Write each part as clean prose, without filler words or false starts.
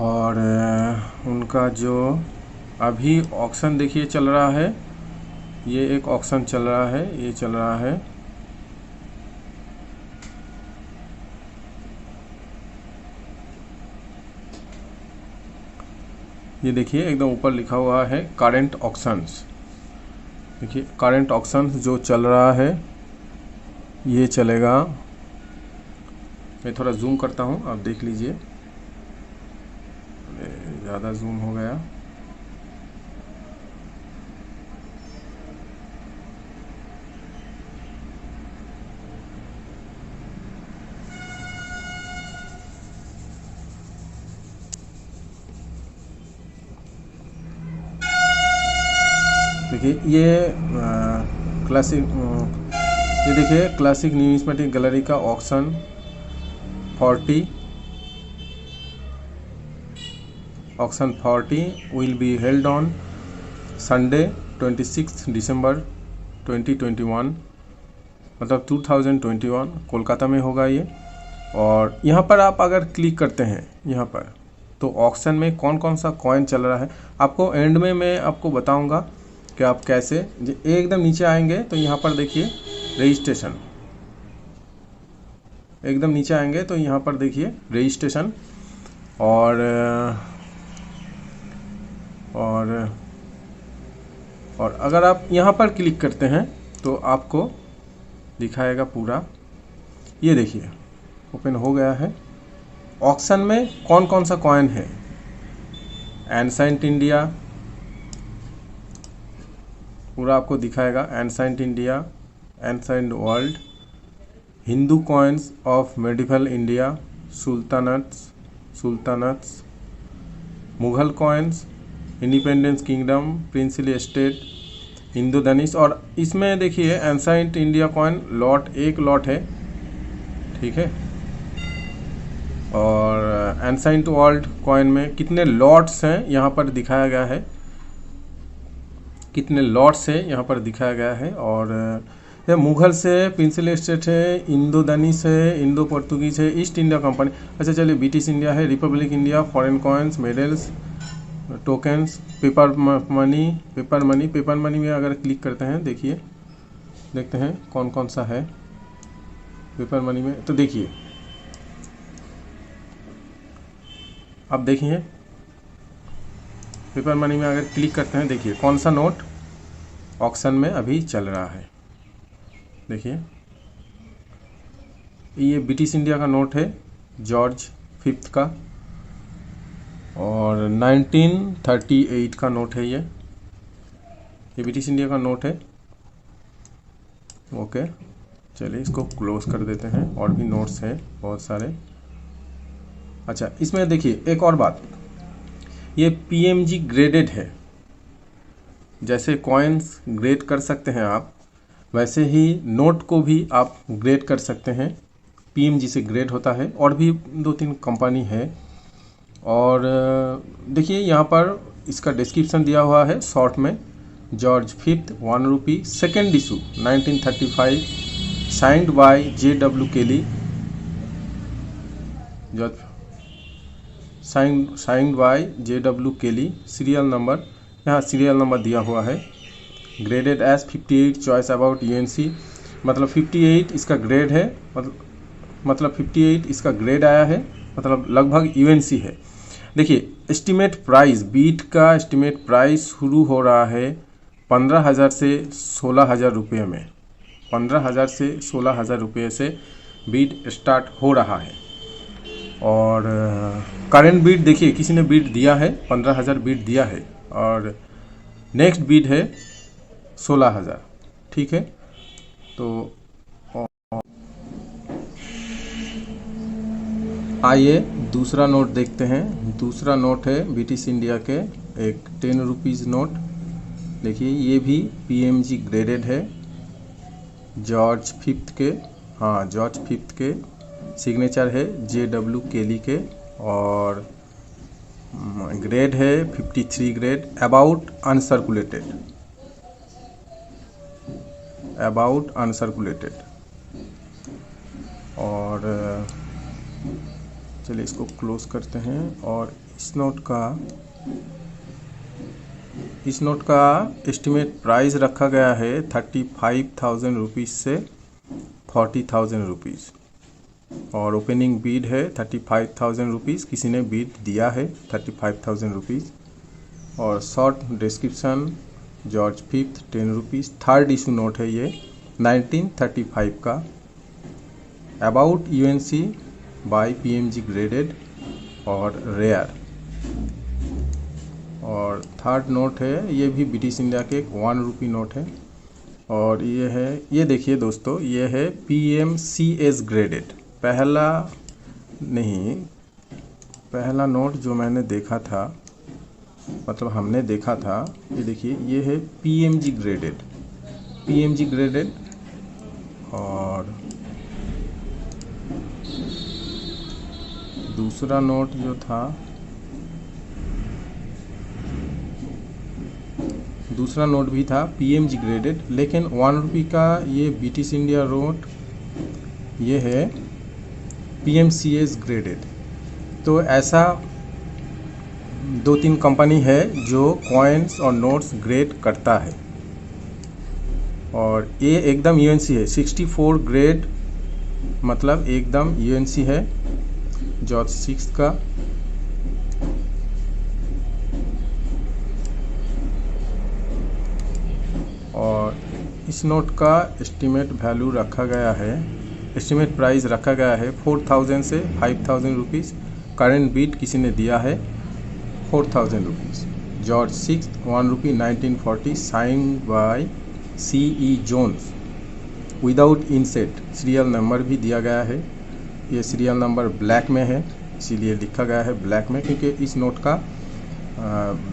और उनका जो अभी ऑक्शन देखिए चल रहा है, ये एक ऑक्शन चल रहा है, ये चल रहा है। ये देखिए एकदम ऊपर लिखा हुआ है करंट ऑक्शंस। देखिए करंट ऑक्शंस जो चल रहा है ये चलेगा। मैं थोड़ा जूम करता हूँ, आप देख लीजिए। ज़्यादा जूम हो गया। देखिए ये क्लासिक ये देखिए क्लासिक न्यूमिस्मेटिक गैलरी का auction 40 will be held on Sunday 26 दिसंबर 2021, मतलब 2021 कोलकाता में होगा ये। और यहाँ पर आप अगर क्लिक करते हैं यहाँ पर, तो ऑक्शन में कौन कौन सा कॉइन चल रहा है आपको एंड में मैं आपको बताऊंगा कि आप कैसे। एकदम नीचे आएंगे तो यहाँ पर देखिए रजिस्ट्रेशन, एकदम नीचे आएंगे तो यहाँ पर देखिए रजिस्ट्रेशन। और अगर आप यहाँ पर क्लिक करते हैं तो आपको दिखाएगा पूरा। ये देखिए ओपन हो गया है। ऑक्शन में कौन कौन सा कॉइन है, एंसेंट इंडिया पूरा आपको दिखाएगा, ancient India, ancient world, Hindu coins of medieval India, sultanates, Mughal coins, independence kingdom, princely state, Indo Danish. और इसमें देखिए एंसेंट इंडिया कॉइन लॉट, एक लॉट है, ठीक है। और एंसेंट वर्ल्ड कॉइन में कितने लॉट्स हैं यहाँ पर दिखाया गया है, कितने लॉट्स है यहाँ पर दिखाया गया है। और ये मुगल से, प्रिंसली स्टेट है, इंदोदनिश है, इंडो पोर्तुगीज है, ईस्ट इंडिया कंपनी। अच्छा चलिए ब्रिटिश इंडिया है, Republic India, foreign coins, medals, tokens, paper money में अगर क्लिक करते हैं देखिए, देखते हैं कौन कौन सा है पेपर मनी में। तो देखिए अब देखिए पेपर मनी में अगर क्लिक करते हैं, देखिए कौन सा नोट ऑक्शन में अभी चल रहा है। देखिए ये ब्रिटिश इंडिया का नोट है, जॉर्ज 5 का, और 1938 का नोट है। ये ब्रिटिश इंडिया का नोट है। ओके चलिए इसको क्लोज कर देते हैं, और भी नोट्स हैं बहुत सारे। अच्छा इसमें देखिए एक और बात, ये पीएमजी ग्रेडेड है। जैसे कॉइन्स ग्रेड कर सकते हैं आप, वैसे ही नोट को भी आप ग्रेड कर सकते हैं। पीएमजी से ग्रेड होता है, और भी 2-3 कंपनी है। और देखिए यहाँ पर इसका डिस्क्रिप्शन दिया हुआ है शॉर्ट में, George 5 1 rupee, second issue 1935, signed by JW Kelly, signed by JW Kelly. Serial number, यहाँ सीरियल नंबर दिया हुआ है। Graded as 58, choice about UNC, मतलब 58 इसका ग्रेड है, मतलब 58 इसका ग्रेड आया है, मतलब लगभग UNC है। देखिए एस्टिमेट प्राइस, बीट का एस्टिमेट प्राइस शुरू हो रहा है 15,000 से 16,000 रुपये में। 15,000 से 16,000 रुपये से बीट स्टार्ट हो रहा है। और करंट बीट देखिए किसी ने बीट दिया है, 15,000 बीट दिया है, और नेक्स्ट बीट है 16,000, ठीक है। तो आइए दूसरा नोट देखते हैं। दूसरा नोट है ब्रिटिश इंडिया के, एक 10 रुपीज़ नोट। देखिए ये भी पीएमजी ग्रेडेड है, जॉर्ज 5 के, हाँ जॉर्ज 5 के सिग्नेचर है, JW केली के, और ग्रेड है 53 ग्रेड, अबाउट अनसर्कुलेटेड। और चलिए इसको क्लोज करते हैं। और इस नोट का एस्टिमेट प्राइस रखा गया है 35,000 रुपीज़ से 40,000 रुपीज़, और ओपनिंग बीड है 35,000 रुपीज़। किसी ने बीड दिया है 35,000 रुपीज़। और short description George fifth 10 rupees. Third issue note है ये 1935 का। About UNC by PMG graded और रेयर। और थर्ड नोट है, ये भी ब्रिटिश इंडिया के 1 रुपी नोट है। और ये है, ये देखिए दोस्तों, ये है पीएमसीएस ग्रेडेड। पहला नोट जो मैंने देखा था, मतलब हमने देखा था, ये देखिए ये है पीएमजी ग्रेडेड। और दूसरा नोट जो था, दूसरा नोट भी था पीएमजी ग्रेडेड, लेकिन 1 रुपी का ये ब्रिटिश इंडिया नोट ये है पीएमसीएस ग्रेडेड। तो ऐसा 2-3 कंपनी है जो कॉइन्स और नोट्स ग्रेड करता है। और ये एकदम यूएनसी है, 64 ग्रेड, मतलब एकदम यूएनसी है जॉर्ज 6 का। और इस नोट का एस्टिमेट वैल्यू रखा गया है, एस्टिमेट प्राइस रखा गया है 4,000 से 5,000 रुपीज़। करेंट बीट किसी ने दिया है 4,000 rupees. George 6 1 rupee 1940, sign by CE Jones, without inset. Serial number भी दिया गया है। ये सीरियल नंबर ब्लैक में है, इसीलिए लिखा गया है ब्लैक में, क्योंकि इस नोट का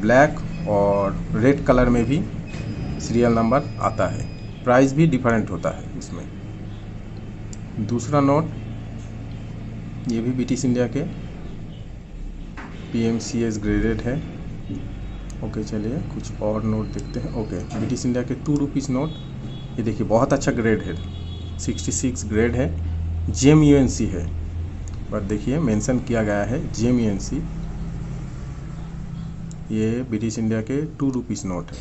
ब्लैक और रेड कलर में भी सीरियल नंबर आता है। प्राइस भी डिफरेंट होता है इसमें। दूसरा नोट, ये भी ब्रिटिश इंडिया के PMCS ग्रेडेड है। ओके, चलिए कुछ और नोट देखते हैं। ओके, ब्रिटिश इंडिया के 2 रुपीज़ नोट, ये देखिए बहुत अच्छा ग्रेड है, 66 ग्रेड है, जेम यूएनसी है, पर देखिए मेंशन किया गया है जेम यूएनसी। ये ब्रिटिश इंडिया के 2 रुपीज़ नोट है।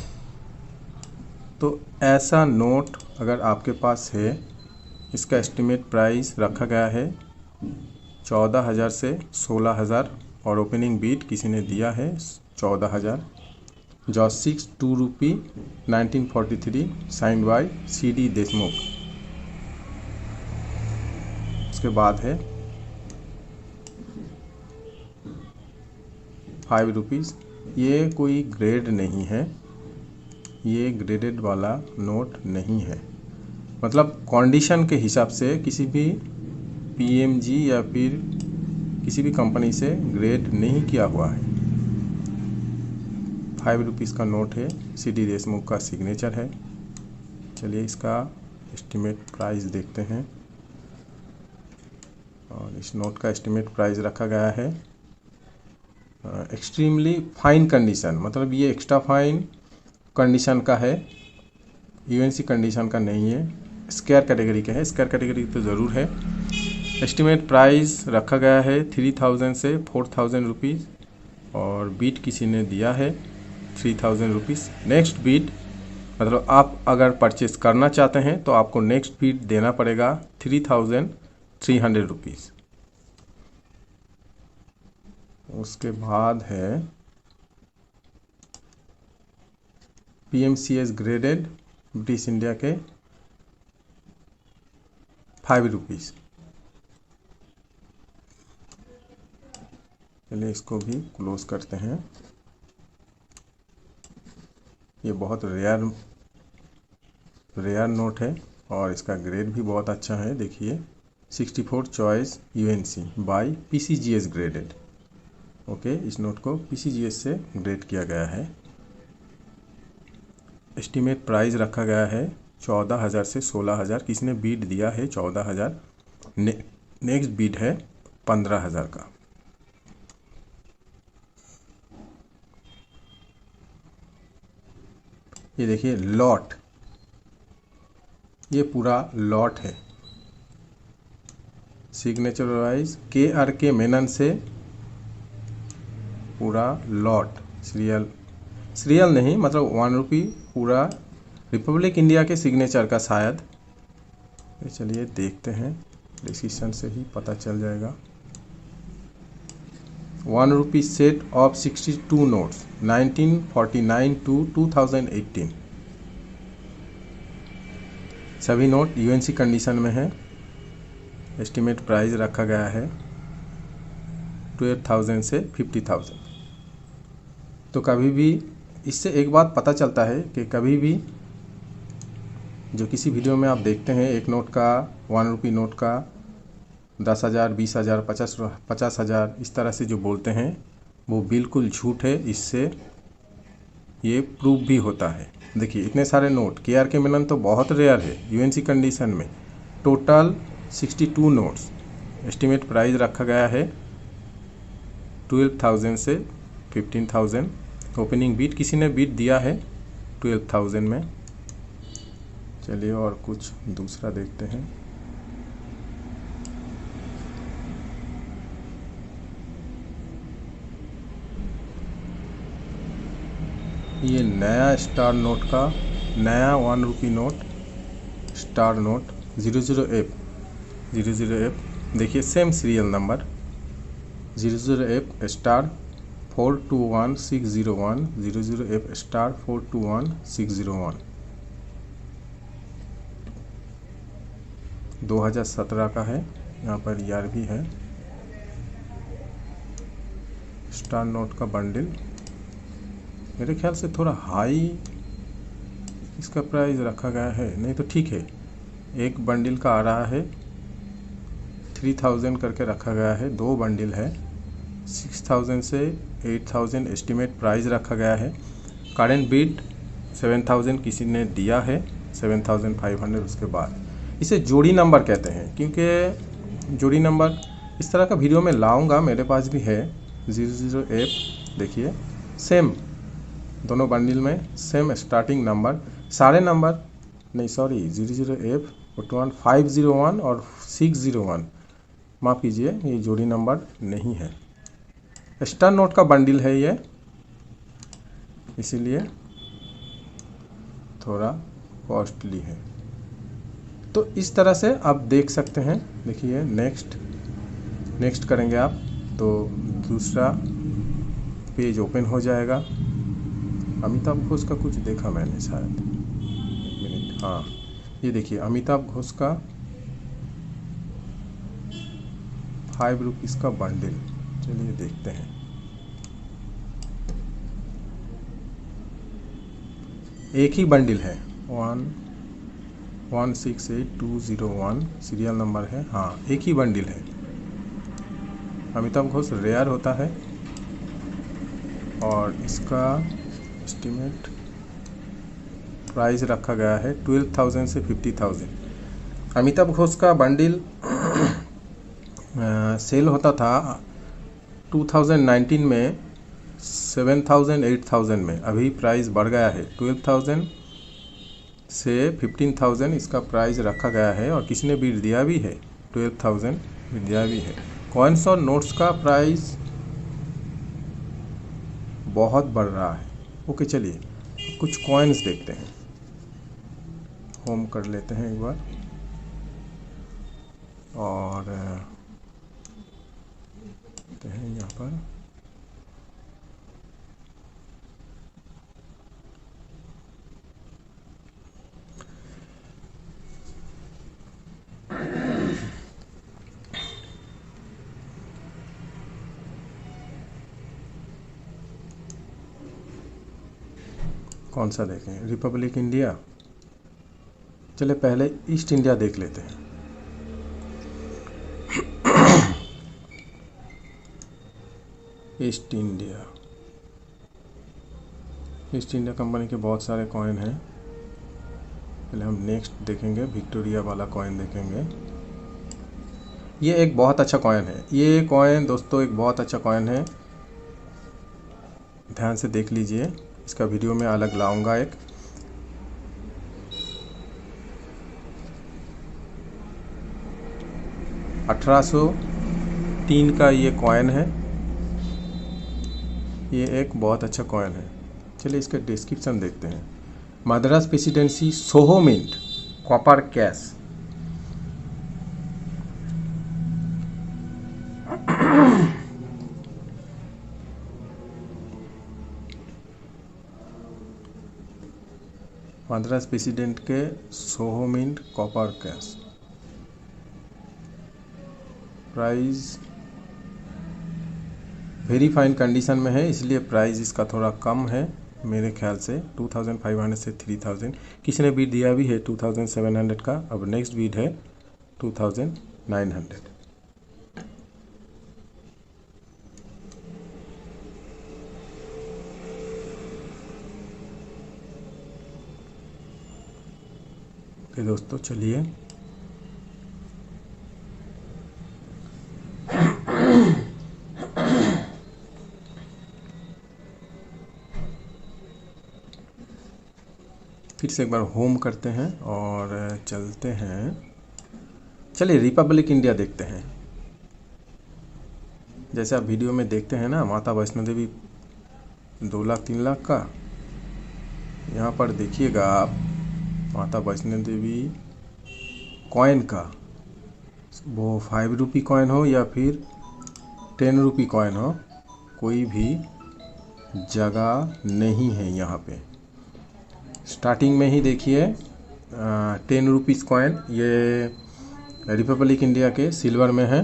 तो ऐसा नोट अगर आपके पास है, इसका एस्टिमेट प्राइस रखा गया है 14,000 से 16,000, और ओपनिंग बीट किसी ने दिया है 14,000। जॉर्ज 6 2 रुपी 1943, साइन बाय CD देशमुख। उसके बाद है 5 रुपीज़। ये कोई ग्रेड नहीं है, ये ग्रेडेड वाला नोट नहीं है, मतलब कंडीशन के हिसाब से किसी भी PMG या फिर किसी भी कंपनी से ग्रेड नहीं किया हुआ है। 5 रुपीज़ का नोट है, CD देशमुख का सिग्नेचर है। चलिए इसका एस्टिमेट प्राइस देखते हैं। और इस नोट का एस्टिमेट प्राइस रखा गया है एक्सट्रीमली फाइन कंडीशन, मतलब ये एक्स्ट्रा फाइन कंडीशन का है, यूएनसी कंडीशन का नहीं है, स्क्वायर कैटेगरी का है। स्क्वायर कैटेगरी तो ज़रूर है। एस्टिमेट प्राइस रखा गया है 3,000 से 4,000 रुपीज़, और बीट किसी ने दिया है 3,000 रुपीज़। नेक्स्ट बीट, मतलब आप अगर परचेस करना चाहते हैं तो आपको नेक्स्ट बीट देना पड़ेगा 3,300 रुपीज़। उसके बाद है PMCS ग्रेडेड ब्रिटिश इंडिया के 5 रुपीज़। चलिए इसको भी क्लोज करते हैं। ये बहुत रेयर नोट है, और इसका ग्रेड भी बहुत अच्छा है। देखिए 64 choice UNC by PCGS graded. Okay, इस नोट को PCGS से ग्रेड किया गया है। एस्टिमेट प्राइस रखा गया है 14,000 से 16,000। किसी ने बीट दिया है 14,000। नेक्स्ट बीट है 15,000 का। ये देखिए लॉट, ये पूरा लॉट है सिग्नेचर वाइज KRK मेनन से पूरा लॉट सीरियल नहीं, मतलब 1 रुपी पूरा रिपब्लिक इंडिया के सिग्नेचर का शायद। चलिए देखते हैं, डिस्क्रिप्शन से ही पता चल जाएगा। 1 रुपी सेट ऑफ 62 नोट्स 1949 टू 2018। सभी नोट UNC कंडीशन में है। एस्टिमेट प्राइस रखा गया है 12,000 से 50,000। तो कभी भी इससे एक बात पता चलता है कि कभी भी जो किसी वीडियो में आप देखते हैं एक नोट का, 1 रुपी नोट का 10,000, 20,000, 50,000 इस तरह से जो बोलते हैं वो बिल्कुल झूठ है। इससे ये प्रूफ भी होता है। देखिए इतने सारे नोट, KRK मेनन तो बहुत रेयर है UNC कंडीशन में। टोटल 62 नोट्स, एस्टिमेट प्राइस रखा गया है 12,000 से 15,000। ओपनिंग बीट किसी ने बीट दिया है 12,000 में। चलिए और कुछ दूसरा देखते हैं। ये नया स्टार नोट का नया 1 rupee note, star note 00F देखिए same serial number 00F star 421601 00F star 421601 2017 का है। यहाँ पर ER भी है। स्टार नोट का बंडल मेरे ख्याल से थोड़ा हाई इसका प्राइस रखा गया है, नहीं तो ठीक है। एक बंडल का आ रहा है 3,000 करके रखा गया है, 2 बंडल है 6,000 से 8,000 एस्टिमेट प्राइस रखा गया है। करेंट बिड 7,000 किसी ने दिया है, 7,500। उसके बाद इसे जोड़ी नंबर कहते हैं, क्योंकि जोड़ी नंबर इस तरह का वीडियो में लाऊंगा, मेरे पास भी है 00F। देखिए सेम दोनों बंडल में सेम स्टार्टिंग नंबर, सारे नंबर नहीं सॉरी 00F 501 और 601, माफ़ कीजिए ये जोड़ी नंबर नहीं है। स्टार नोट का बंडल है ये, इसीलिए थोड़ा कॉस्टली है। तो इस तरह से आप देख सकते हैं। देखिए नेक्स्ट करेंगे आप तो दूसरा पेज ओपन हो जाएगा। अमिताभ घोष का कुछ देखा मैंने शायद, 1 मिनट। हाँ ये देखिए अमिताभ घोष का 5 रुपीज़ का बंडल। चलिए देखते हैं। एक ही बंडल है 168201 सीरियल नंबर है। हाँ एक ही बंडल है। अमिताभ घोष रेयर होता है और इसका एस्टिमेट प्राइस रखा गया है 12,000 से 50,000। अमिताभ घोष का बंडल सेल होता था 2019 में 7,000 8,000 में। अभी प्राइस बढ़ गया है 12,000 से 15,000 इसका प्राइस रखा गया है। और किसी ने बिड दिया भी है 12,000 दिया भी है। कॉइन्स और नोट्स का प्राइस बहुत बढ़ रहा है। ओके चलिए कुछ कॉइन्स देखते हैं। होम कर लेते हैं एक बार और देखते हैं यहाँ पर। कौन सा देखें? Republic India. चले पहले ईस्ट इंडिया देख लेते हैं। ईस्ट इंडिया कंपनी के बहुत सारे कॉइन हैं। पहले हम नेक्स्ट देखेंगे, विक्टोरिया वाला कॉइन देखेंगे। ये एक बहुत अच्छा कॉइन है। ये कॉइन दोस्तों एक बहुत अच्छा कॉइन है, ध्यान से देख लीजिए। इसका वीडियो में अलग लाऊंगा एक। 1803 का ये कॉइन है। ये एक बहुत अच्छा कॉइन है। चलिए इसका डिस्क्रिप्शन देखते हैं। Madras presidency Soho mint copper cash. Madras president के Soho mint copper cash. Price very fine condition में है, इसलिए प्राइस इसका थोड़ा कम है मेरे ख्याल से। 2500 से 3000। किसी ने बीट दिया भी है 2700 का। अब नेक्स्ट बीट है 2900। ओके दोस्तों, चलिए फिर से एक बार होम करते हैं और चलते हैं। चलिए रिपब्लिक इंडिया देखते हैं। जैसे आप वीडियो में देखते हैं ना, माता वैष्णो देवी 2 लाख 3 लाख का। यहाँ पर देखिएगा आप, माता वैष्णो देवी कॉइन का, वो 5 रुपी कॉइन हो या फिर 10 रुपी कॉइन हो, कोई भी जगह नहीं है यहाँ पे। स्टार्टिंग में ही देखिए 10 रुपीज़ कॉइन, ये रिपब्लिक इंडिया के सिल्वर में है,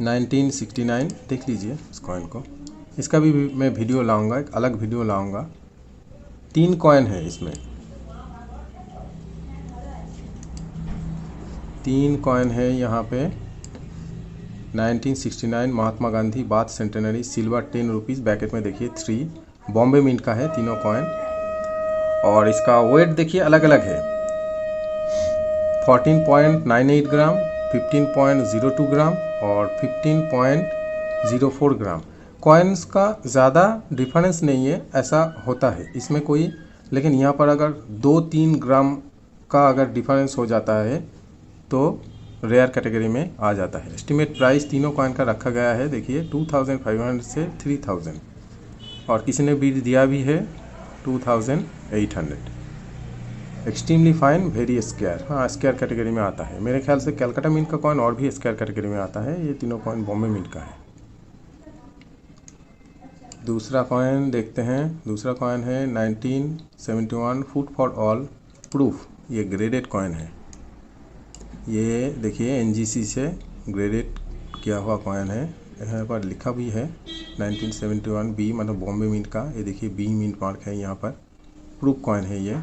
1969। देख लीजिए इस कॉइन को। इसका भी मैं वीडियो लाऊंगा, एक अलग वीडियो लाऊंगा। 3 कॉइन है इसमें, 3 कॉइन है यहाँ पे। 1969 Mahatma Gandhi birth centenary silver 10 rupees, bracket में देखिए 3। बॉम्बे मिंट का है तीनों कॉइन। और इसका वेट देखिए अलग अलग है, 14.98 ग्राम, 15.02 ग्राम और 15.04 ग्राम। कॉइन्स का ज़्यादा डिफरेंस नहीं है, ऐसा होता है इसमें कोई। लेकिन यहाँ पर अगर 2-3 ग्राम का अगर डिफरेंस हो जाता है तो रेयर कैटेगरी में आ जाता है। एस्टिमेट प्राइस तीनों कॉइन का रखा गया है, देखिए 2500 से 3000। और किसी ने बीट दिया भी है 2800। एक्सट्रीमली फाइन, वेरी स्क्वायर, हाँ स्क्वायर कैटेगरी में आता है। मेरे ख्याल से कैलकाटा मिंट का कॉइन और भी स्क्वायर कैटेगरी में आता है। ये तीनों कॉइन बॉम्बे मिंट का है। दूसरा कॉइन देखते हैं। दूसरा कॉइन है 1971 फूड फॉर ऑल प्रूफ। ये ग्रेडेड कॉइन है। ये देखिए एनजीसी से ग्रेडेड किया हुआ कॉइन है। यहाँ पर लिखा भी है 1971 बी, मतलब बॉम्बे मिंट का। ये देखिए बी मिंट मार्क है यहाँ पर। प्रूफ कॉइन है ये।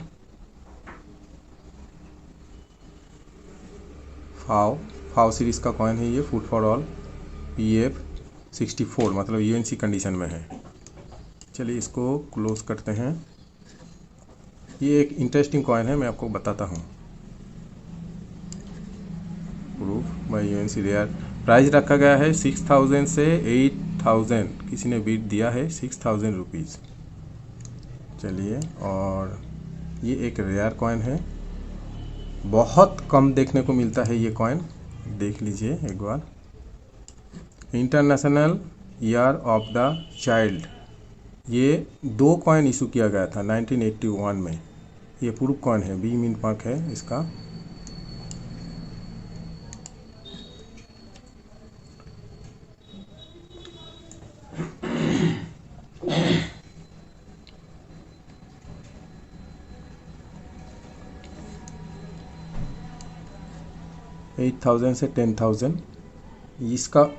फाव सीरीज का कॉइन है ये। फूड फॉर ऑल PF 64, मतलब UNC कंडीशन में है। चलिए इसको क्लोज करते हैं। ये एक इंटरेस्टिंग कॉइन है, मैं आपको बताता हूँ। Proof by UNC rare. Price रखा गया है 6000 से 8000। किसी ने बीट दिया है 6000 रुपीज़। चलिए, और ये एक रेयर कॉइन है, बहुत कम देखने को मिलता है ये कॉइन। देख लीजिए एक बार। International year of the child, ये 2 कॉइन इशू किया गया था 1981 में। ये प्रूफ कॉइन है, बी मिंट मार्क है इसका। $8,000 से 10,000।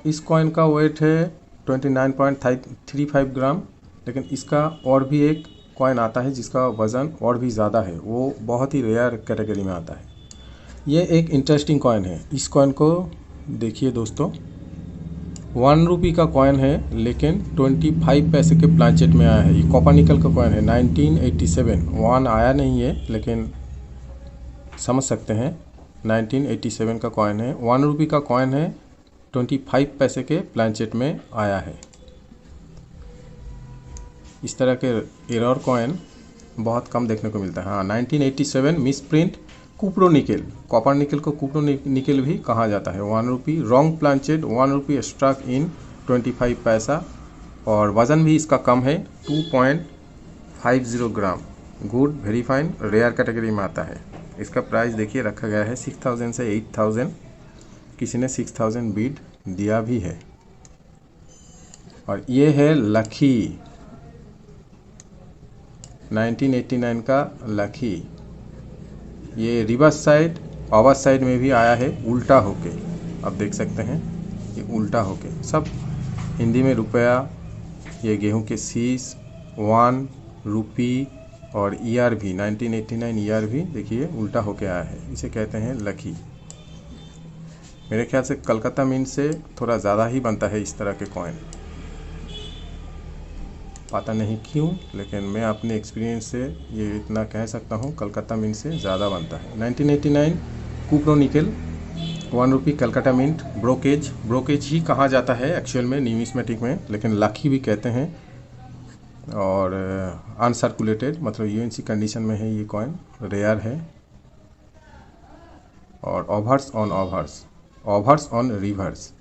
इस कॉइन का वेट है 29.35 ग्राम। लेकिन इसका और भी एक कॉइन आता है जिसका वज़न और भी ज़्यादा है, वो बहुत ही रेयर कैटेगरी में आता है। ये एक इंटरेस्टिंग कॉइन है। इस कॉइन को देखिए दोस्तों, 1 रुपी का कॉइन है, लेकिन 25 पैसे के प्लांचेट में आया है। ये कॉपर निकल का कॉइन है 1987। 1 आया नहीं है, लेकिन समझ सकते हैं 1987 का कॉइन है। 1 रुपी का कॉइन है, 25 पैसे के प्लांचेट में आया है। इस तरह के एरर कॉइन बहुत कम देखने को मिलता है। हाँ, 1987 misprint cupro nickel, copper nickel को कुप्रो निकेल भी कहा जाता है। 1 रुपी। रॉन्ग प्लांचेड 1 रुपी स्ट्रक इन 25 पैसा और वज़न भी इसका कम है 2.50 gram. Good, very fine, rare category में आता है। इसका प्राइस देखिए रखा गया है 6000 से 8000, किसी ने 6000 बीट दिया भी है। और ये है लकी, 1989 का लकी। ये रिवर्स साइड पावर साइड में भी आया है उल्टा होके, आप देख सकते हैं ये उल्टा होके। सब हिंदी में रुपया, ये गेहूं के शीश, 1 रुपी और ईयर भी 1989 ईयर भी देखिए उल्टा होके आया है। इसे कहते हैं लकी। मेरे ख्याल से कलकत्ता मिंट से थोड़ा ज़्यादा ही बनता है इस तरह के कॉइन, पता नहीं क्यों, लेकिन मैं अपने एक्सपीरियंस से ये इतना कह सकता हूँ कलकत्ता मिंट से ज़्यादा बनता है। 1989 कुप्रो निकेल 1 रुपी कलकत्ता मिंट। ब्रोकेज ही कहा जाता है एक्चुअल में न्यूमिस्मेटिक में, लेकिन लकी भी कहते हैं। और अनसर्कुलेटेड मतलब यूएनसी कंडीशन में है ये कॉइन, रेयर है। और ओवर्स ऑन रिवर्स।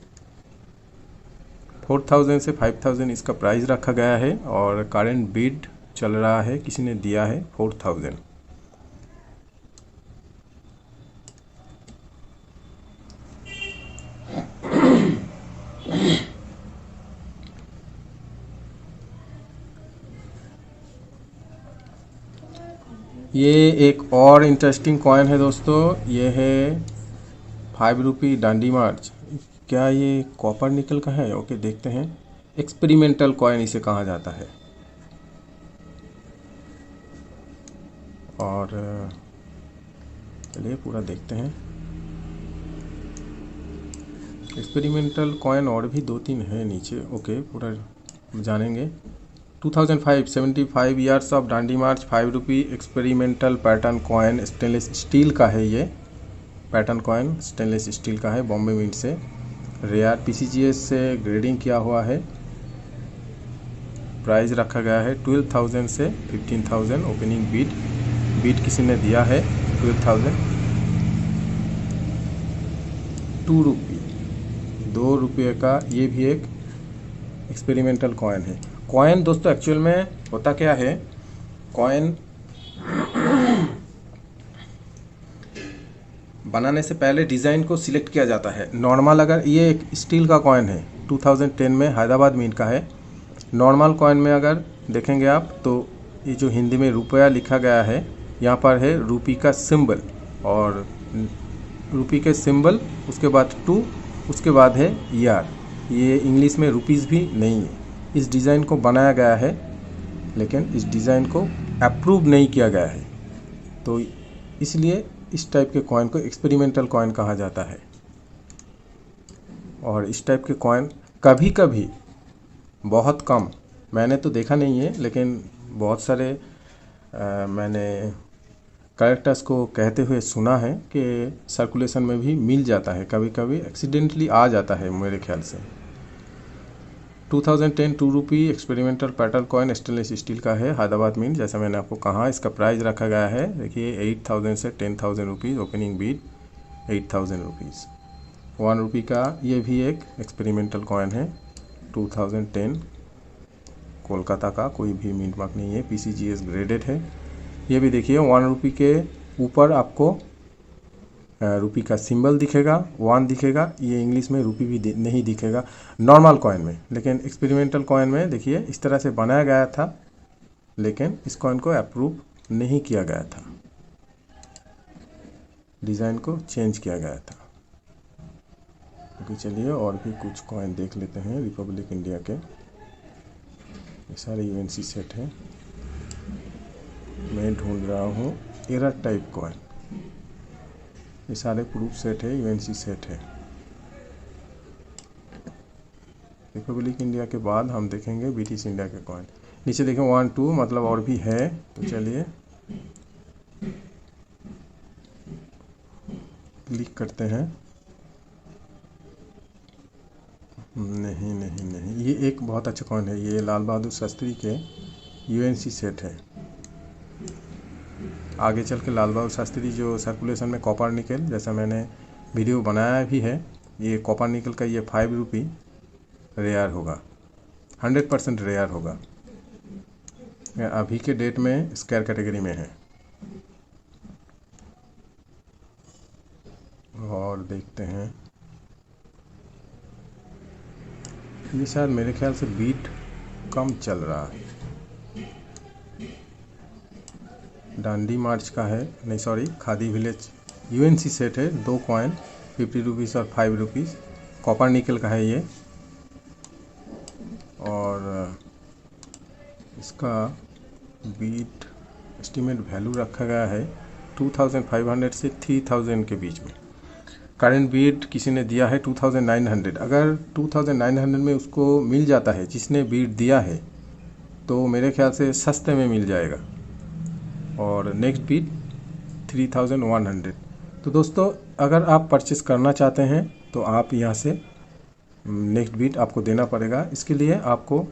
4000 से 5000 इसका प्राइस रखा गया है और करंट बिड चल रहा है, किसी ने दिया है 4000। ये एक और इंटरेस्टिंग कॉइन है दोस्तों, ये है 5 रुपी डांडी मार्च। क्या ये कॉपर निकल का है? ओके, देखते हैं। एक्सपेरिमेंटल कॉइन इसे कहा जाता है। और चलिए पूरा देखते हैं। एक्सपेरिमेंटल कॉइन और भी 2-3 है नीचे, ओके पूरा जानेंगे। 2005 75 years of Dandi March 5 rupee experimental pattern coin, stainless steel का है। ये पैटर्न कॉइन स्टेनलेस स्टील का है, बॉम्बे मिंट से, रेयर पीसीजीएस से ग्रेडिंग किया हुआ है। प्राइस रखा गया है 12,000 से 15,000। ओपनिंग बीट किसी ने दिया है 12,000। 2 रुपी 2 रुपये का ये भी एक एक्सपेरिमेंटल कॉइन है। कॉइन दोस्तों एक्चुअल में होता क्या है, कॉइन बनाने से पहले डिज़ाइन को सिलेक्ट किया जाता है। नॉर्मल, अगर ये एक स्टील का कॉइन है 2010 में हैदराबाद मिंट का है। नॉर्मल कॉइन में अगर देखेंगे आप तो ये जो हिंदी में रुपया लिखा गया है, यहाँ पर है रुपी का सिंबल, और रुपी के सिंबल उसके बाद 2, उसके बाद है ईयर। ये इंग्लिश में रुपीज़ भी नहीं है। इस डिज़ाइन को बनाया गया है, लेकिन इस डिज़ाइन को अप्रूव नहीं किया गया है, तो इसलिए इस टाइप के कॉइन को एक्सपेरिमेंटल कॉइन कहा जाता है। और इस टाइप के कॉइन कभी कभी, बहुत कम, मैंने तो देखा नहीं है, लेकिन बहुत सारे मैंने कलेक्टर्स को कहते हुए सुना है कि सर्कुलेशन में भी मिल जाता है, कभी कभी एक्सीडेंटली आ जाता है मेरे ख्याल से। 2010 2 rupee experimental pattern coin stainless steel का है, हैदराबाद मिंट, जैसा मैंने आपको कहा। इसका प्राइस रखा गया है देखिए 8000 से 10,000 rupees. Opening bid 8000 rupees. 1 rupee का ये भी एक एक्सपेरिमेंटल कॉइन है, 2010, कोलकाता का, कोई भी मिंट मार्क नहीं है, पीसीजीएस ग्रेडेड है। ये भी देखिए 1 रुपी के ऊपर आपको रुपी का सिंबल दिखेगा, 1 दिखेगा। ये इंग्लिश में रुपी भी नहीं दिखेगा नॉर्मल कॉइन में, लेकिन एक्सपेरिमेंटल कॉइन में देखिए इस तरह से बनाया गया था, लेकिन इस कॉइन को अप्रूव नहीं किया गया था, डिज़ाइन को चेंज किया गया था। ओके, चलिए और भी कुछ कॉइन देख लेते हैं रिपब्लिक इंडिया के। ये सारे यूएनसी सेट हैं, मैं ढूंढ रहा हूँ एरर टाइप कॉइन। ये सारे प्रूफ सेट है, यूएनसी सेट है। रिपब्लिक इंडिया के बाद हम देखेंगे ब्रिटिश इंडिया के कॉइन। नीचे देखें 1 2 मतलब और भी है, तो चलिए क्लिक करते हैं। नहीं नहीं नहीं, ये एक बहुत अच्छा कॉइन है, ये लाल बहादुर शास्त्री के यूएनसी सेट है। आगे चल के लाल बहादुर शास्त्री जो सर्कुलेशन में कॉपर निकल, जैसा मैंने वीडियो बनाया भी है, ये कॉपर निकल का ये 5 रुपये रेयर होगा, 100% रेयर होगा, अभी के डेट में स्क्वायर कैटेगरी में है। और देखते हैं, ये शायद मेरे ख्याल से बीट कम चल रहा है, डांडी मार्च का है, नहीं sorry khadi village UNC set है, 2 कॉइन 50 रुपीज़ और 5 रुपीज़, कॉपर निकल का है ये। और इसका बीट एस्टीमेट वैल्यू रखा गया है 2500 से 3000 के बीच में। करंट बीट किसी ने दिया है 2900। अगर 2900 में उसको मिल जाता है जिसने बीट दिया है तो मेरे ख्याल से सस्ते में मिल जाएगा। और नेक्स्ट बीट 3100। तो दोस्तों अगर आप परचेस करना चाहते हैं तो आप यहाँ से नेक्स्ट बीट आपको देना पड़ेगा। इसके लिए आपको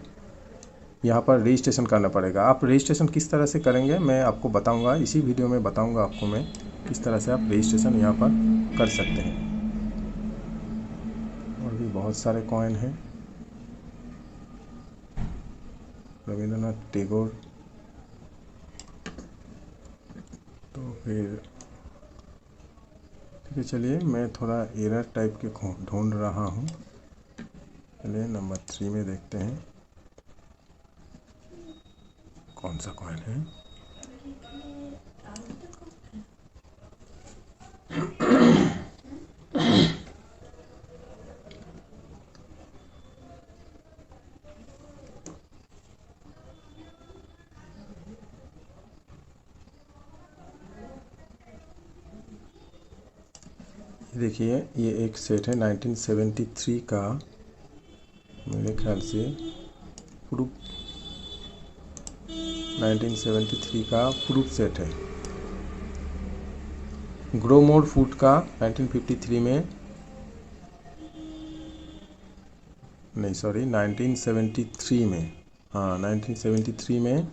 यहाँ पर रजिस्ट्रेशन करना पड़ेगा। आप रजिस्ट्रेशन किस तरह से करेंगे मैं आपको बताऊंगा, इसी वीडियो में बताऊंगा आपको मैं किस तरह से आप रजिस्ट्रेशन यहाँ पर कर सकते हैं। और भी बहुत सारे कॉइन हैं, रविंद्रनाथ टैगोर। तो फिर ठीक है, चलिए मैं थोड़ा एरर टाइप के ढूंढ रहा हूँ। चलिए नंबर 3 में देखते हैं कौन सा कॉइन है। देखिए ये एक सेट है 1973 का, मेरे ख्याल से प्रूफ 1973 का प्रूफ सेट है। ग्रोमोर फूड का 1953 में, नहीं सॉरी 1973 में, हाँ 1973 में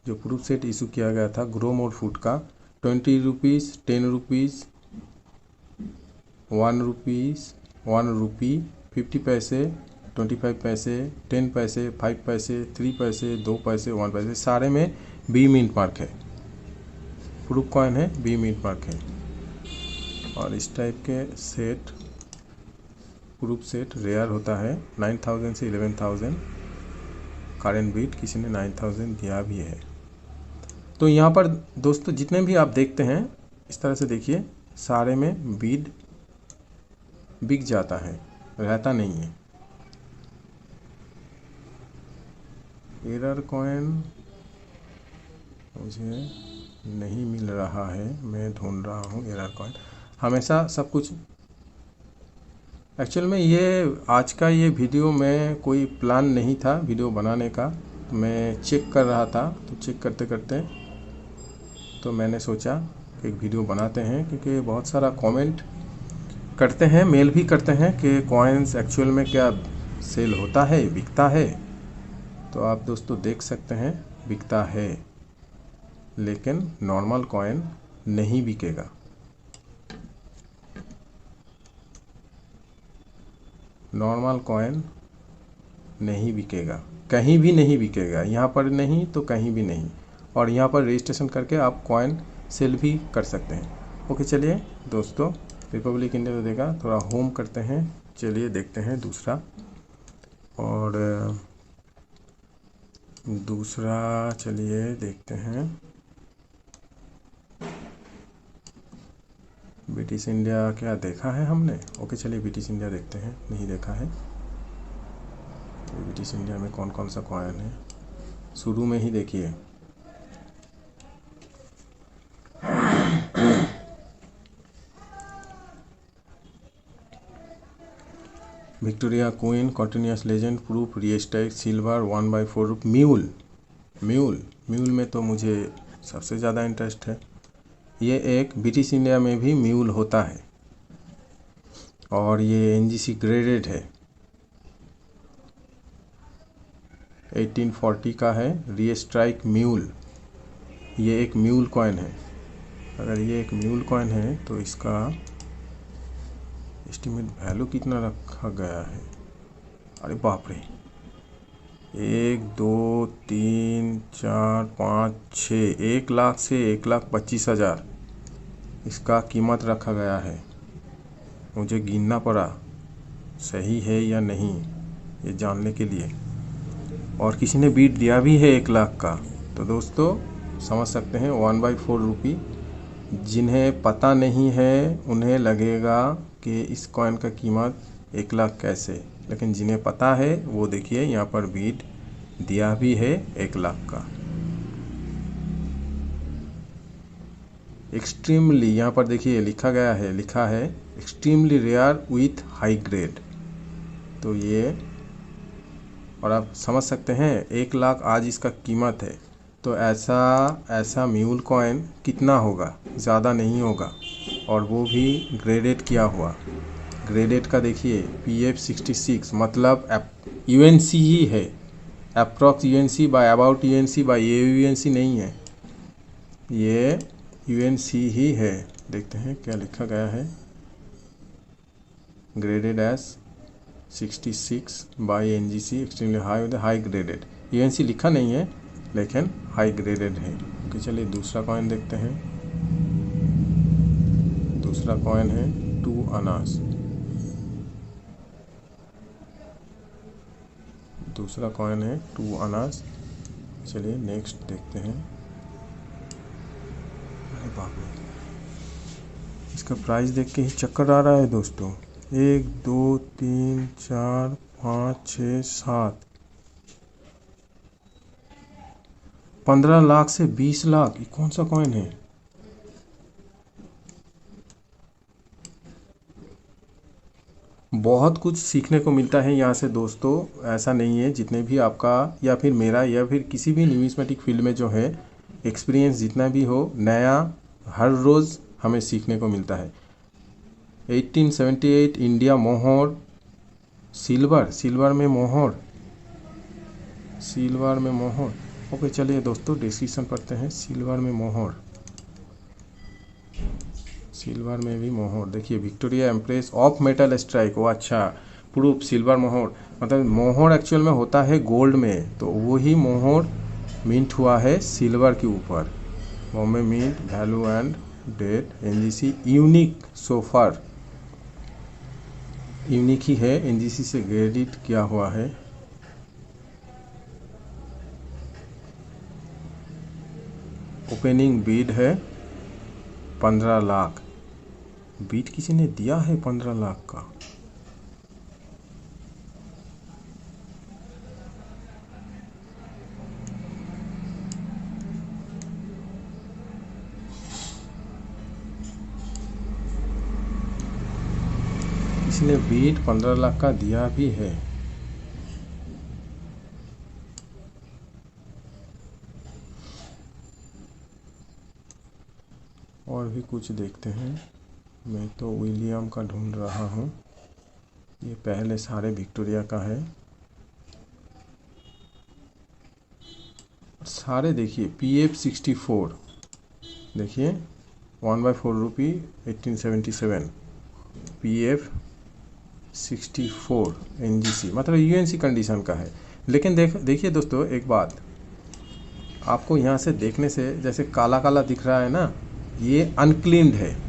जो प्रूफ सेट इशू किया गया था ग्रोमोर फूड का 20 रुपीज़, 10 रुपीज़, 1 रुपीज़, 1 रुपी, 50 पैसे, 25 पैसे, 10 पैसे, 5 पैसे, 3 पैसे, 2 पैसे, 1 पैसे, सारे में बी मिंट मार्क है। प्रूफ कॉइन है, बी मिंट मार्क है। और इस टाइप के सेट प्रूफ सेट रेयर होता है। 9000 से 11000 करंट बीट किसी ने 9000 दिया भी है। तो यहाँ पर दोस्तों जितने भी आप देखते हैं इस तरह से देखिए, सारे में बीड बिक जाता है, रहता नहीं है। एरर कॉइन मुझे नहीं मिल रहा है, मैं ढूंढ रहा हूँ एरर कॉइन। हमेशा सब कुछ एक्चुअल में ये आज का ये वीडियो में कोई प्लान नहीं था वीडियो बनाने का, मैं चेक कर रहा था। तो चेक करते करते तो मैंने सोचा कि एक वीडियो बनाते हैं, क्योंकि बहुत सारा कमेंट करते हैं, मेल भी करते हैं कि कॉइन्स एक्चुअल में क्या सेल होता है, बिकता है। तो आप दोस्तों देख सकते हैं बिकता है, लेकिन नॉर्मल कॉइन नहीं बिकेगा। नॉर्मल कॉइन नहीं बिकेगा, कहीं भी नहीं बिकेगा, यहाँ पर नहीं तो कहीं भी नहीं। और यहाँ पर रजिस्ट्रेशन करके आप कॉइन सेल भी कर सकते हैं। ओके चलिए दोस्तों, रिपब्लिक इंडिया तो देखा, थोड़ा होम करते हैं। चलिए देखते हैं दूसरा। और दूसरा चलिए देखते हैं, ब्रिटिश इंडिया क्या देखा है हमने। ओके चलिए ब्रिटिश इंडिया देखते हैं, नहीं देखा है। ब्रिटिश इंडिया में कौन कौन सा कॉइन है, शुरू में ही देखिए। Victoria queen, continuous legend, proof, restrike, silver, 1/4 mule. Mule में तो मुझे सबसे ज़्यादा इंटरेस्ट है। ये एक ब्रिटिश इंडिया में भी म्यूल होता है और ये एनजीसी ग्रेडेड है, 1840 का है। रिएस्ट्राइक म्यूल, ये एक म्यूल कॉइन है। अगर ये एक म्यूल कॉइन है तो इसका एस्टिमेट वैल्यू कितना रखा गया है? अरे बाप रे, 1 2 3 4 5 6, 1,00,000 से 1,25,000 इसका कीमत रखा गया है। मुझे गिनना पड़ा सही है या नहीं ये जानने के लिए, और किसी ने बीट दिया भी है 1,00,000 का। तो दोस्तों समझ सकते हैं 1/4 रुपी। जिन्हें पता नहीं है उन्हें लगेगा कि इस कॉइन का कीमत 1,00,000 कैसे, लेकिन जिन्हें पता है वो देखिए यहाँ पर बीट दिया भी है 1,00,000 का। एक्सट्रीमली यहाँ पर देखिए लिखा है extremely rare with high grade. तो ये, और आप समझ सकते हैं 1,00,000 आज इसका कीमत है, तो ऐसा म्यूल कॉइन कितना होगा? ज़्यादा नहीं होगा, और वो भी ग्रेडेड किया हुआ। ग्रेडेड का देखिए PF66 मतलब UNC ही है, approx UNC by about UNC by AUNC नहीं है, ये UNC ही है। देखते हैं क्या लिखा गया है, graded as 66 by NGC extremely high graded. UNC लिखा नहीं है लेकिन हाई ग्रेडेड है। ओके, चलिए दूसरा कॉइन देखते हैं। दूसरा कॉइन है 2 अनास। दूसरा कॉइन है 2 अनास। चलिए नेक्स्ट देखते हैं। अरे बाप रे, इसका प्राइस देख के ही चक्कर आ रहा है दोस्तों। 1 2 3 4 5 6 7, 15,00,000 से 20,00,000। ये कौन सा कॉइन है? बहुत कुछ सीखने को मिलता है यहाँ से दोस्तों। ऐसा नहीं है, जितने भी आपका या फिर मेरा या फिर किसी भी न्यूमिस्मेटिक फील्ड में जो है एक्सपीरियंस जितना भी हो, नया हर रोज़ हमें सीखने को मिलता है। 1878 इंडिया मोहर सिल्वर में मोहर। ओके, चलिए दोस्तों डिस्क्रिप्शन पढ़ते हैं। सिल्वर में भी मोहर। देखिए Victoria empress of metal strike. वो अच्छा, प्रूफ सिल्वर मोहर, मतलब मोहर एक्चुअल में होता है गोल्ड में, तो वही मोहर मिंट हुआ है सिल्वर के ऊपर। Bombay mint value and date NGC unique सोफर, यूनिक ही है, NGC से ग्रेडिट किया हुआ है। ओपनिंग बीड है 15,00,000। बीट किसी ने दिया है 15,00,000 का। किसी ने बीट 15,00,000 का दिया भी है। और भी कुछ देखते हैं। मैं तो विलियम का ढूंढ रहा हूँ, ये पहले सारे विक्टोरिया का है। सारे देखिए PF64, देखिए 1/4 रुपी 1877 PF64 NGC मतलब UNC कंडीशन का है। लेकिन देखिए दोस्तों एक बात, आपको यहाँ से देखने से जैसे काला काला दिख रहा है ना, ये अनक्लीन्ड है।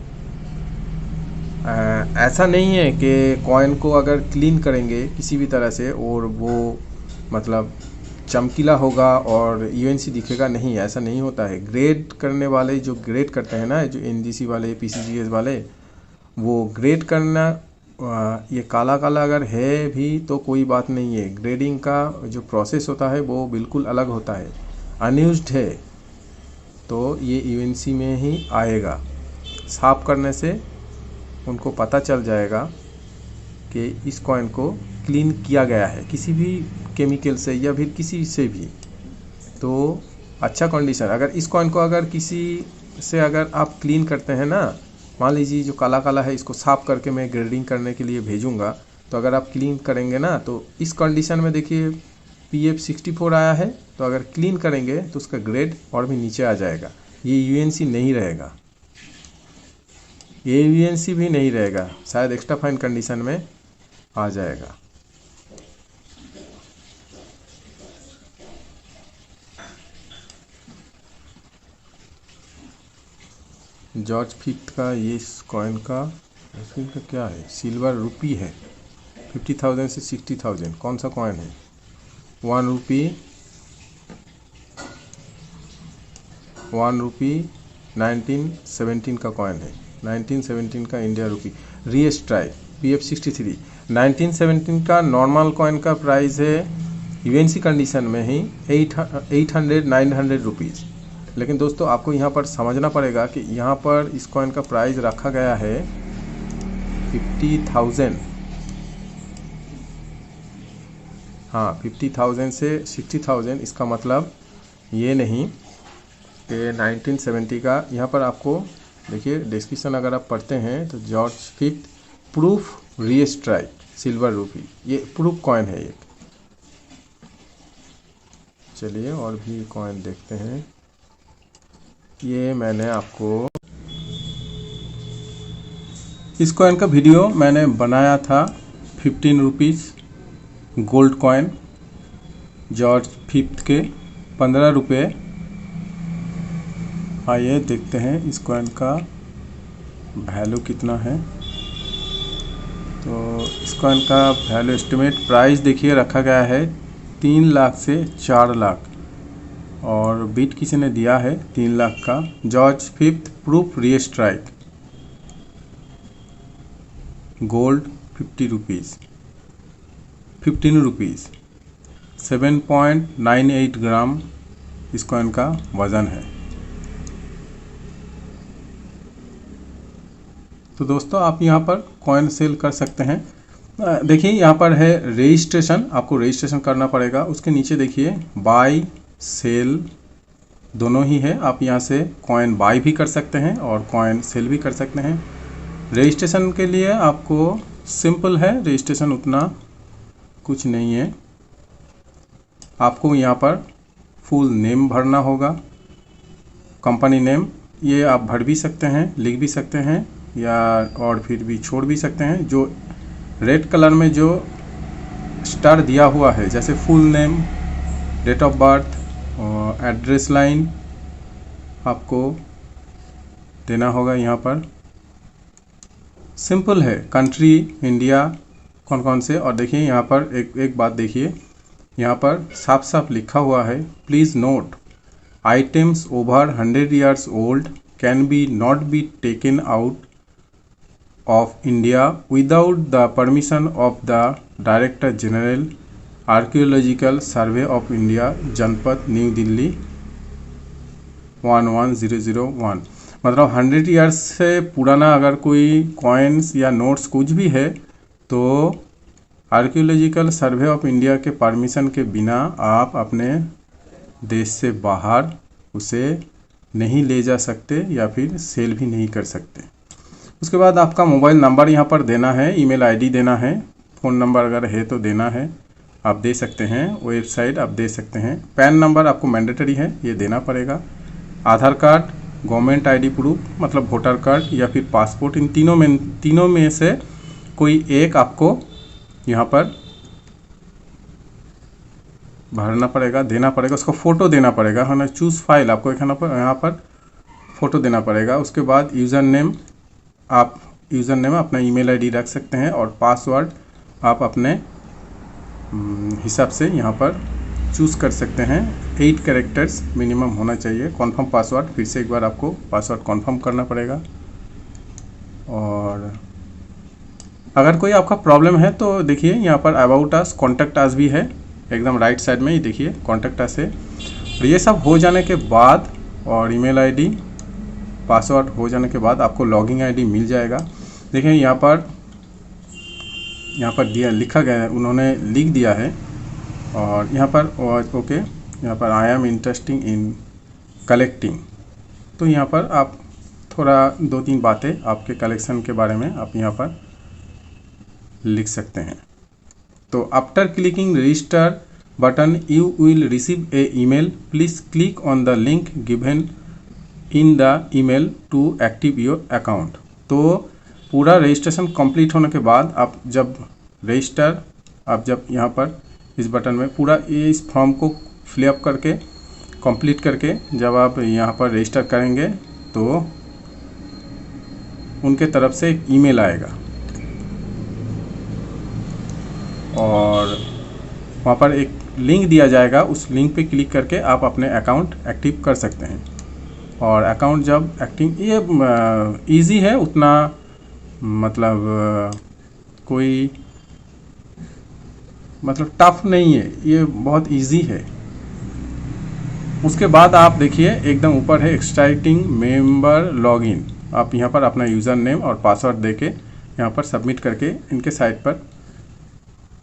ऐसा नहीं है कि कॉइन को अगर क्लीन करेंगे किसी भी तरह से और वो मतलब चमकीला होगा और UNC दिखेगा, नहीं, ऐसा नहीं होता है। ग्रेड करने वाले जो ग्रेड करते हैं ना, जो NGC वाले PCGS वाले, वो ग्रेड करना, ये काला काला अगर है भी तो कोई बात नहीं है। ग्रेडिंग का जो प्रोसेस होता है वो बिल्कुल अलग होता है। अनयूज्ड है तो ये UNC में ही आएगा। साफ करने से उनको पता चल जाएगा कि इस कॉइन को क्लीन किया गया है किसी भी केमिकल से या फिर किसी से भी। तो अच्छा कंडीशन, अगर इस कॉइन को अगर किसी से अगर आप क्लीन करते हैं ना, मान लीजिए जो काला काला है इसको साफ करके मैं ग्रेडिंग करने के लिए भेजूंगा, तो अगर आप क्लीन करेंगे ना तो इस कंडीशन में देखिए PF64 आया है, तो अगर क्लीन करेंगे तो उसका ग्रेड और भी नीचे आ जाएगा, ये UNC नहीं रहेगा। ये यूएनसी भी नहीं रहेगा, शायद एक्स्ट्रा फाइन कंडीशन में आ जाएगा। जॉर्ज फिफ्थ का ये इस कॉइन का इसका क्या है, सिल्वर रुपी है, 50,000 से 60,000। कौन सा कॉइन है? 1 रुपी 1917 का कॉइन है, 1917 का इंडिया रुपी। री स्ट्राइक PF63 1917 का नॉर्मल कॉइन का प्राइस है यूएनसी कंडीशन में ही 800-900 रुपीज़। लेकिन दोस्तों आपको यहाँ पर समझना पड़ेगा कि यहाँ पर इस कॉइन का प्राइस रखा गया है 50,000। हाँ, 50,000 से 60,000। इसका मतलब ये नहीं कि 1970 का। यहाँ पर आपको देखिए डिस्क्रिप्शन अगर आप पढ़ते हैं तो जॉर्ज फिफ्थ प्रूफ री स्ट्राइक सिल्वर रूपी, ये प्रूफ कॉइन है एक। चलिए और भी कॉइन देखते हैं। ये मैंने आपको इस कॉइन का वीडियो मैंने बनाया था, 15 rupees gold coin George fifth के 15 रुपये। आइए देखते हैं इस कॉइन का वैल्यू कितना है। तो इस कॉइन का वैल्यू एस्टिमेट प्राइस देखिए रखा गया है 3 लाख से 4 लाख, और बीट किसी ने दिया है 3 लाख का। जॉर्ज फिफ्थ प्रूफ री स्ट्राइक गोल्ड 15 रुपीज़ 7.98 ग्राम इस कॉइन का वज़न है। तो दोस्तों आप यहाँ पर कॉइन सेल कर सकते हैं। देखिए यहाँ पर है रजिस्ट्रेशन, आपको रजिस्ट्रेशन करना पड़ेगा। उसके नीचे देखिए बाय सेल दोनों ही है। आप यहाँ से कॉइन बाय भी कर सकते हैं और कॉइन सेल भी कर सकते हैं। रजिस्ट्रेशन के लिए आपको सिंपल है, रजिस्ट्रेशन उतना कुछ नहीं है। आपको यहाँ पर फुल नेम भरना होगा, कंपनी नेम, ये आप भर भी सकते हैं, लिख भी सकते हैं, या और फिर भी छोड़ भी सकते हैं। जो रेड कलर में जो स्टार दिया हुआ है, जैसे full name, date of birth, address line आपको देना होगा यहाँ पर। सिंपल है, कंट्री इंडिया कौन कौन से। और देखिए यहाँ पर एक बात देखिए, यहाँ पर साफ साफ लिखा हुआ है, please note items over 100 years old can be not be taken out of India without the permission of the director general archaeological survey of India, जनपद न्यू दिल्ली 11001। मतलब 100 years से पुराना अगर कोई कॉइन्स या नोट्स कुछ भी है तो आर्कियोलॉजिकल सर्वे ऑफ इंडिया के परमिशन के बिना आप अपने देश से बाहर उसे नहीं ले जा सकते या फिर सेल भी नहीं कर सकते। उसके बाद आपका मोबाइल नंबर यहाँ पर देना है, ईमेल आईडी देना है, फ़ोन नंबर अगर है तो देना है, आप दे सकते हैं, वेबसाइट आप दे सकते हैं। पैन नंबर आपको मैंडेटरी है, ये देना पड़ेगा। आधार कार्ड, गवर्नमेंट आईडी प्रूफ मतलब वोटर कार्ड या फिर पासपोर्ट, इन तीनों में से कोई एक आपको यहाँ पर भरना पड़ेगा, देना पड़ेगा। उसका फ़ोटो देना पड़ेगा, है ना। चूज़ फाइल आपको यहाँ पर फ़ोटो देना पड़ेगा। उसके बाद यूज़र नेम, आप यूज़र नेम अपना ईमेल आईडी रख सकते हैं, और पासवर्ड आप अपने हिसाब से यहाँ पर चूज़ कर सकते हैं। 8 कैरेक्टर्स मिनिमम होना चाहिए। कॉन्फर्म पासवर्ड, फिर से एक बार आपको पासवर्ड कॉन्फर्म करना पड़ेगा। और अगर कोई आपका प्रॉब्लम है तो देखिए यहाँ पर अबाउट अस, कॉन्टैक्ट अस भी है, एकदम राइट साइड में ही देखिए कॉन्टैक्ट अस है। और ये सब हो जाने के बाद और ईमेल आईडी पासवर्ड हो जाने के बाद आपको लॉगिन आईडी मिल जाएगा। देखिए यहाँ पर दिया लिखा गया है, उन्होंने लिख दिया है। और यहाँ पर ओके, यहाँ पर I am interesting in collecting, तो यहाँ पर आप थोड़ा 2-3 बातें आपके कलेक्शन के बारे में आप यहाँ पर लिख सकते हैं। तो after clicking register button you will receive a email, please click on the link given in the email to active your account. तो पूरा रजिस्ट्रेशन कंप्लीट होने के बाद आप जब यहाँ पर इस बटन में पूरा इस फॉर्म को फिलअप करके कंप्लीट करके जब आप यहाँ पर रजिस्टर करेंगे तो उनके तरफ से एक ईमेल आएगा और वहाँ पर एक लिंक दिया जाएगा। उस लिंक पे क्लिक करके आप अपने अकाउंट एक्टिव कर सकते हैं। और अकाउंट जब एक्टिव, ये इजी है, उतना मतलब कोई मतलब टफ नहीं है, ये बहुत इजी है। उसके बाद आप देखिए एकदम ऊपर है एक्सट्रैक्टिंग मेंबर लॉगिन। आप यहाँ पर अपना यूज़र नेम और पासवर्ड देके यहाँ पर सबमिट करके इनके साइट पर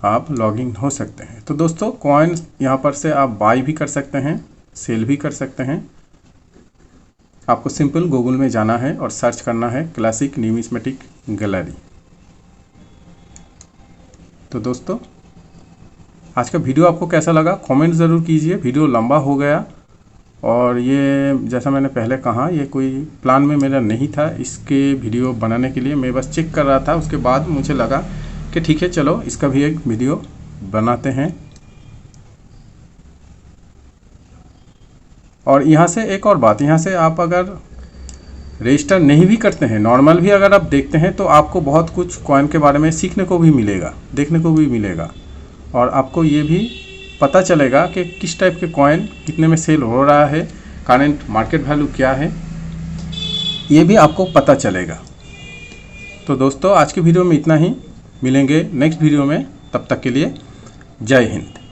आप लॉगिन हो सकते हैं। तो दोस्तों कॉइन यहाँ पर से आप बाय भी कर सकते हैं, सेल भी कर सकते हैं। आपको सिंपल गूगल में जाना है और सर्च करना है क्लासिक न्यूमिस्मेटिक गैलरी। तो दोस्तों आज का वीडियो आपको कैसा लगा कमेंट ज़रूर कीजिए। वीडियो लंबा हो गया और ये जैसा मैंने पहले कहा ये कोई प्लान में मेरा नहीं था इसके वीडियो बनाने के लिए, मैं बस चेक कर रहा था। उसके बाद मुझे लगा कि ठीक है चलो इसका भी एक वीडियो बनाते हैं। और यहाँ से एक और बात, यहाँ से आप अगर रजिस्टर नहीं भी करते हैं, नॉर्मल भी अगर आप देखते हैं तो आपको बहुत कुछ कॉइन के बारे में सीखने को भी मिलेगा, देखने को भी मिलेगा। और आपको ये भी पता चलेगा कि किस टाइप के कॉइन कितने में सेल हो रहा है, करंट मार्केट वैल्यू क्या है, ये भी आपको पता चलेगा। तो दोस्तों आज की वीडियो में इतना ही, मिलेंगे नेक्स्ट वीडियो में, तब तक के लिए जय हिंद।